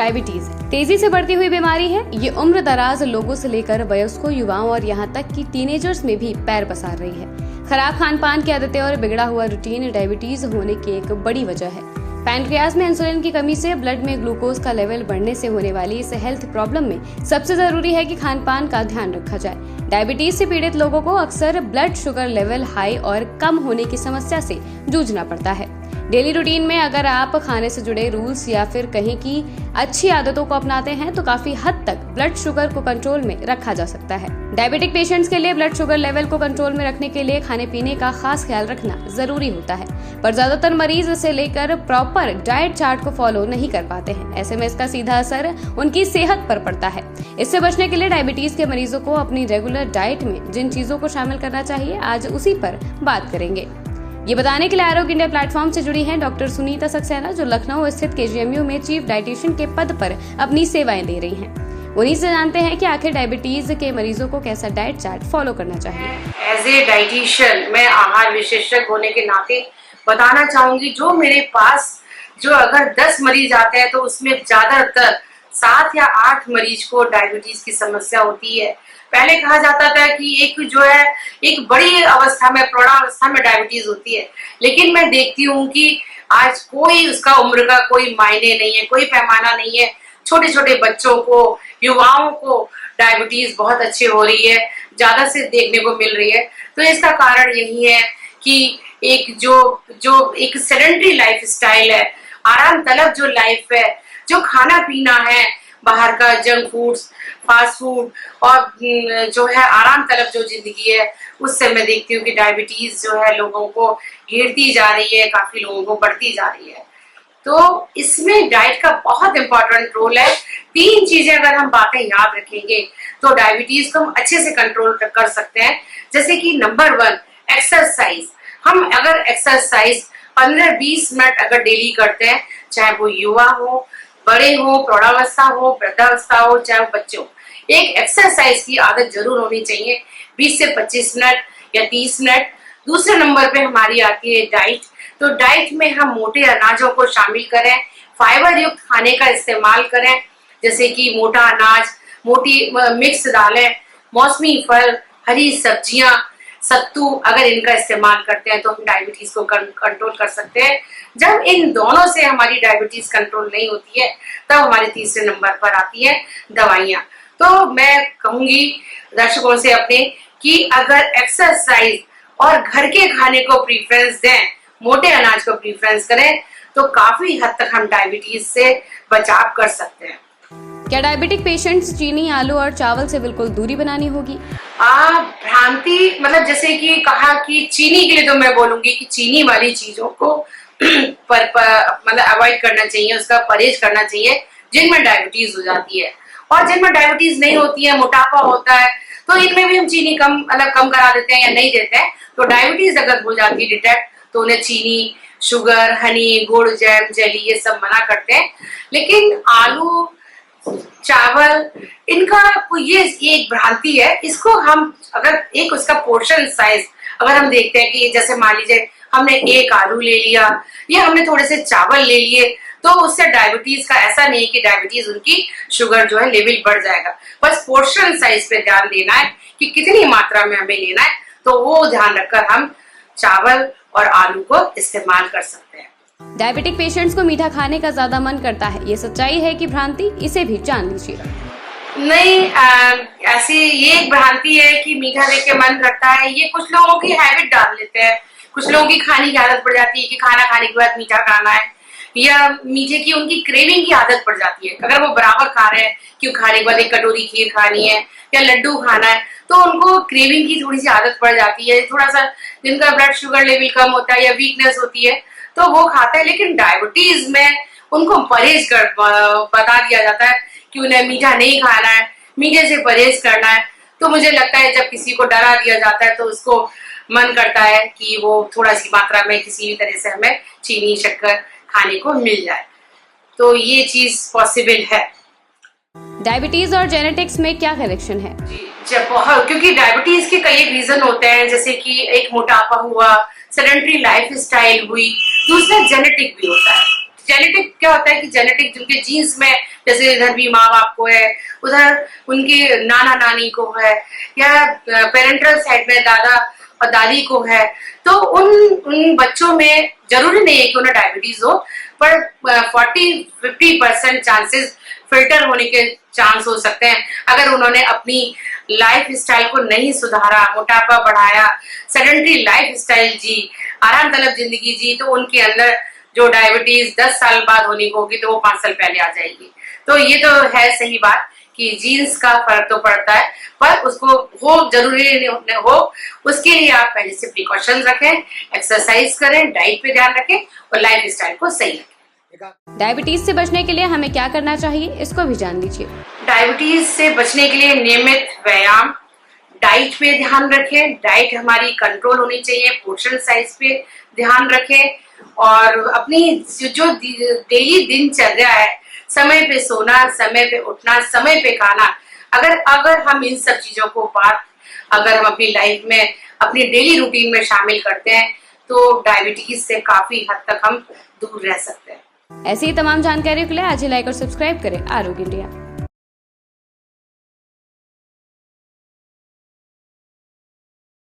Diabetes तेजी से बढ़ती हुई बीमारी है। ये उम्र दराज लोगों से लेकर वयस्कों, युवाओं और यहाँ तक कि टीनेजर्स में भी पैर पसार रही है। खराब खान पान की आदतें और बिगड़ा हुआ रूटीन डायबिटीज होने की एक बड़ी वजह है। पैनक्रियाज में इंसुलिन की कमी से ब्लड में ग्लूकोज का लेवल बढ़ने से होने वाली इस हेल्थ प्रॉब्लम में सबसे जरूरी है कि खान पान का ध्यान रखा जाए। डायबिटीज से पीड़ित लोगों को अक्सर ब्लड शुगर लेवल हाई और कम होने की समस्या से जूझना पड़ता है। डेली रूटीन में अगर आप खाने से जुड़े रूल्स या फिर कहीं की अच्छी आदतों को अपनाते हैं तो काफी हद तक ब्लड शुगर को कंट्रोल में रखा जा सकता है। डायबिटिक पेशेंट्स के लिए ब्लड शुगर लेवल को कंट्रोल में रखने के लिए खाने पीने का खास ख्याल रखना जरूरी होता है, पर ज्यादातर मरीज इसे लेकर प्रॉपर डाइट चार्ट को फॉलो नहीं कर पाते हैं। ऐसे में इसका सीधा असर उनकी सेहत पर पड़ता है। इससे बचने के लिए डायबिटीज के मरीजों को अपनी रेगुलर डाइट में जिन चीजों को शामिल करना चाहिए, आज उसी पर बात करेंगे। ये बताने के लिए आरोग्य इंडिया प्लेटफॉर्म से जुड़ी हैं डॉक्टर सुनीता सक्सेना, जो लखनऊ स्थित KGMU में चीफ डाइटिशियन के पद पर अपनी सेवाएं दे रही हैं। उन्हीं से जानते हैं कि आखिर डायबिटीज के मरीजों को कैसा डाइट चार्ट फॉलो करना चाहिए। एज ए डाइटिशियन मैं आहार विशेषज्ञ होने के नाते बताना चाहूंगी, जो मेरे पास जो अगर 10 मरीज आते हैं तो उसमें ज्यादातर 7 या 8 मरीज को डायबिटीज की समस्या होती है। पहले कहा जाता था कि एक बड़ी अवस्था में, प्रौढ़ावस्था में डायबिटीज होती है, लेकिन मैं देखती हूँ कि आज कोई उसका उम्र का कोई मायने नहीं है, कोई पैमाना नहीं है। छोटे छोटे बच्चों को, युवाओं को डायबिटीज बहुत अच्छी हो रही है, ज्यादा से देखने को मिल रही है। तो इसका कारण यही है कि एक जो एक सेडेंटरी लाइफ स्टाइल है, आराम तलब जो लाइफ है, जो खाना पीना है बाहर का, जंक फूड्स, फास्ट फूड और जो है आराम तलब जो जिंदगी है, उससे मैं देखती हूँ कि डायबिटीज जो है लोगों को घेरती जा रही है, काफी लोगों को बढ़ती जा रही है। तो इसमें डाइट का बहुत इंपॉर्टेंट रोल है। 3 चीजें अगर हम बातें याद रखेंगे तो डायबिटीज को हम अच्छे से कंट्रोल कर सकते हैं। जैसे कि नंबर 1 एक्सरसाइज। हम अगर एक्सरसाइज 15-20 मिनट अगर डेली करते हैं, चाहे वो युवा हो, बड़े हो, प्रौढ़ावस्था हो, वृद्धावस्था हो, चाहे वो बच्चे हो, एक एक्सरसाइज की आदत जरूर होनी चाहिए, 20 से 25 मिनट या 30 मिनट। दूसरे नंबर पे हमारी आती है डाइट। तो डाइट में हम मोटे अनाजों को शामिल करें, फाइबर युक्त खाने का इस्तेमाल करें, जैसे कि मोटा अनाज, मोटी मिक्स दालें, मौसमी फल, हरी सब्जियां, सत्तू, अगर इनका इस्तेमाल करते हैं तो हम डायबिटीज को कंट्रोल कर सकते हैं। जब इन दोनों से हमारी डायबिटीज कंट्रोल नहीं होती है, तब हमारे तीसरे नंबर पर आती है दवाइयां। तो मैं कहूंगी दर्शकों से अपने कि अगर एक्सरसाइज और घर के खाने को प्रीफरेंस दें, मोटे अनाज को प्रीफरेंस करें, तो काफी हद तक हम डायबिटीज से बचाव कर सकते हैं। क्या डायबिटिक पेशेंट्स चीनी, आलू और चावल से बिल्कुल दूरी बनानी होगी? भ्रांति, मतलब जैसे कि कहा कि चीनी के लिए तो मैं बोलूंगी कि चीनी वाली चीजों को मतलब अवॉइड करना चाहिए, उसका परहेज करना चाहिए जिनमें डायबिटीज हो जाती है। और जिनमें डायबिटीज नहीं होती है, मोटापा होता है, तो इनमें भी हम चीनी कम करा देते हैं या नहीं देते हैं। तो डायबिटीज अगर हो जाती है डिटेक्ट, तो उन्हें चीनी, शुगर, हनी, गुड़, जैम, जेली ये सब मना करते हैं। लेकिन आलू, चावल, इनका ये एक भ्रांति है। इसको हम अगर एक उसका पोर्शन साइज अगर हम देखते हैं कि जैसे मान लीजिए हमने 1 आलू ले लिया या हमने थोड़े से चावल ले लिए, तो उससे डायबिटीज का ऐसा नहीं है कि डायबिटीज उनकी शुगर जो है लेवल बढ़ जाएगा। बस पोर्शन साइज पे ध्यान देना है कि कितनी मात्रा में हमें लेना है, तो वो ध्यान रखकर हम चावल और आलू को इस्तेमाल कर सकते हैं। डायबिटिक पेशेंट्स को मीठा खाने का ज्यादा मन करता है, ये सच्चाई है कि भ्रांति? इसे भी जान लीजिए। नहीं, ऐसी ये एक भ्रांति है कि मीठा देख के मन करता है। ये कुछ लोगों की हैबिट डाल लेते हैं, कुछ लोगों की खाने की आदत पड़ जाती है कि खाना खाने के बाद मीठा खाना है, या मीठे की उनकी क्रेविंग की आदत पड़ जाती है। अगर वो बराबर खा रहे हैं कि खाने के बाद 1 कटोरी खीर खानी है या लड्डू खाना है, तो उनको क्रेविंग की थोड़ी सी आदत पड़ जाती है। थोड़ा सा जिनका ब्लड शुगर लेवल कम होता है या वीकनेस होती है तो वो खाते हैं। लेकिन डायबिटीज में उनको परहेज कर बता दिया जाता है कि उन्हें मीठा नहीं खाना है, मीठे से परहेज करना है। तो मुझे लगता है जब किसी को डरा दिया जाता है तो उसको मन करता है कि वो थोड़ा सी मात्रा में किसी भी तरह से हमें चीनी, शक्कर खाने को मिल जाए। तो ये चीज पॉसिबल है। डायबिटीज और जेनेटिक्स में क्या कनेक्शन है? जब बहुत, क्योंकि डायबिटीज के कई रीजन होते हैं, जैसे कि एक मोटापा हुआ, सेडेंटरी लाइफ स्टाइल हुई, दूसरा जेनेटिक भी होता है। जेनेटिक क्या होता है कि जेनेटिक जिनके जीन्स में, जैसे इधर भी माँ बाप को है, उधर उनके नाना नानी को है, या पेरेंटल साइड में दादा और दादी को है, तो उन बच्चों में जरूरी नहीं है कि उन्हें डायबिटीज हो, पर 40-50% चांसेस फिल्टर होने के चांस हो सकते हैं अगर उन्होंने अपनी लाइफ स्टाइल को नहीं सुधारा, मोटापा बढ़ाया, सेडेंटरी लाइफ स्टाइल जी, आराम तलब जिंदगी जी, तो उनके अंदर जो डायबिटीज 10 साल बाद होनी होगी तो वो 5 साल पहले आ जाएगी। तो ये तो है सही बात कि जीन्स का फर्क तो पड़ता है, पर उसको हो जरूरी नहीं हो, उसके लिए आप पहले से प्रिकॉशन रखें, एक्सरसाइज करें, डाइट पे ध्यान रखें और लाइफ स्टाइल को सही रखें। डायबिटीज से बचने के लिए हमें क्या करना चाहिए, इसको भी जान लीजिए। डायबिटीज से बचने के लिए नियमित व्यायाम, डाइट पे ध्यान रखें, डाइट हमारी कंट्रोल होनी चाहिए, पोर्शन साइज पे ध्यान रखें, और अपनी जो डेली दिनचर्या है, समय पे सोना, समय पे उठना, समय पे खाना, अगर हम इन सब चीजों को अगर हम अपनी लाइफ में, अपनी डेली रूटीन में शामिल करते हैं तो डायबिटीज से काफी हद तक हम दूर रह सकते हैं। ऐसी ही तमाम जानकारियों के लिए आज ही लाइक और सब्सक्राइब करें आरोग्य इंडिया।